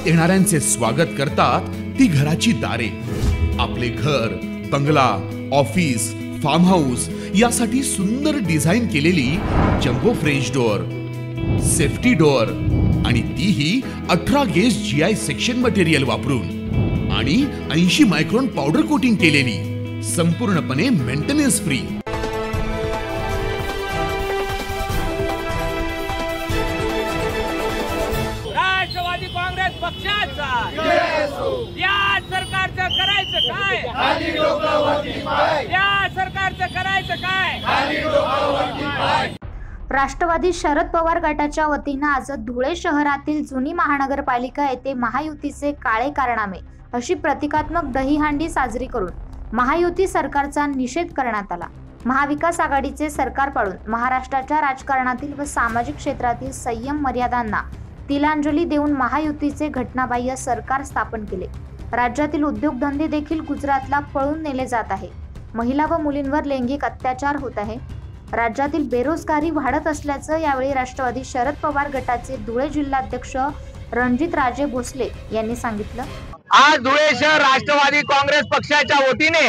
येणाऱ्यांचे स्वागत करतात ती घराची दारे। आपले घर, बंगला, ऑफिस, फार्म हाऊस यासाठी सुंदर डिझाइन केलेली jumbo French door, safety door आणि तीही 18 गेज GI सेक्शन मटेरियल वापरून आणि 80 मायक्रॉन पावडर कोटिंग केलेली, संपूर्णपणे मेंटेनन्स फ्री। राष्ट्रवादी काँग्रेस पक्षाचा या सरकारचं करायचं काय? या सरकारचं करायचं काय? राष्ट्रवादी शरद पवार गटाच्या वतीने आज धुळे शहरातील जुनी महानगरपालिका येथे महायुतीचे काळे कारनामे अशी प्रतिकात्मक दहीहंडी साजरी करून महायुती सरकारचा निषेध करण्यात आला। महाविकास आघाडीचे सरकार पाडून महाराष्ट्राच्या राजकारणातील व सामाजिक क्षेत्रातील संयम मर्यादांना तिलांजली देऊन महायुतीचे घटनाबाह्य सरकार स्थापन केले। राज्यातील उद्योगधंदे देखील गुजरातला पळून नेले जात आहे। महिला व मुलींवर लैंगिक अत्याचार होत आहे। राज्यातील बेरोजगारी वाढत असल्याचं यावेळी राष्ट्रवादी शरद पवार गटाचे धुळे जिल्हाध्यक्ष रणजित राजे भोसले यांनी सांगितलं। आज धुळे शहर राष्ट्रवादी काँग्रेस पक्षाच्या वतीने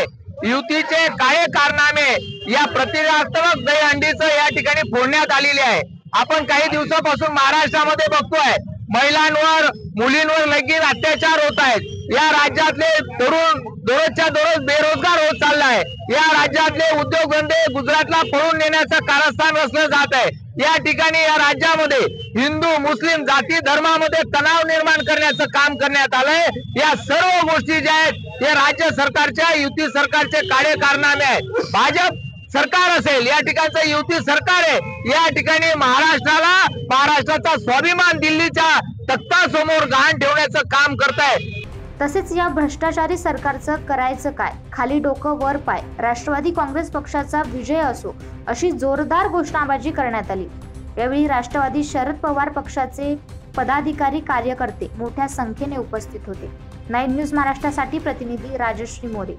युतीचे काळे कारनामे या प्रतिकात्मक दहीहंडीचं या ठिकाणी फोडण्यात आलेले आहे। आपण काही दिवसापासून महाराष्ट्रामध्ये बघतोय महिलांवर, मुलींवर लैंगिक अत्याचार होत आहेत। या राज्यातले तरुण दररोजच्या दररोज बेरोजगार होत चाललाय। या राज्यातले उद्योगधंदे गुजरातला पळून नेण्याचं कारस्थान रचलं जात आहे। या ठिकाणी या राज्यामध्ये हिंदू मुस्लिम जाती धर्मामध्ये तणाव निर्माण करण्याचं काम करण्यात आलंय। या सर्व गोष्टी ज्या आहेत हे राज्य सरकारच्या, युती सरकारचे काळे कारनामे आहेत। भाजप सरकार असेल, या ठिकाणचं युती सरकार आहे। या ठिकाणी महाराष्ट्राचा स्वाभिमान दिल्लीच्या तख्तासमोर गहाण ठेवण्याचं काम करत आहे। तसेच या भ्रष्टाचारी सरकारचं करायचं काय, खाली डोकं वर पाय, राष्ट्रवादी काँग्रेस पक्षाचा विजय असो अशी जोरदार घोषणाबाजी करण्यात आली। यावेळी राष्ट्रवादी शरद पवार पक्षाचे पदाधिकारी, कार्यकर्ते मोठ्या संख्येने उपस्थित होते। 9 न्यूज महाराष्ट्रासाठी प्रतिनिधी राजश्री मोरे।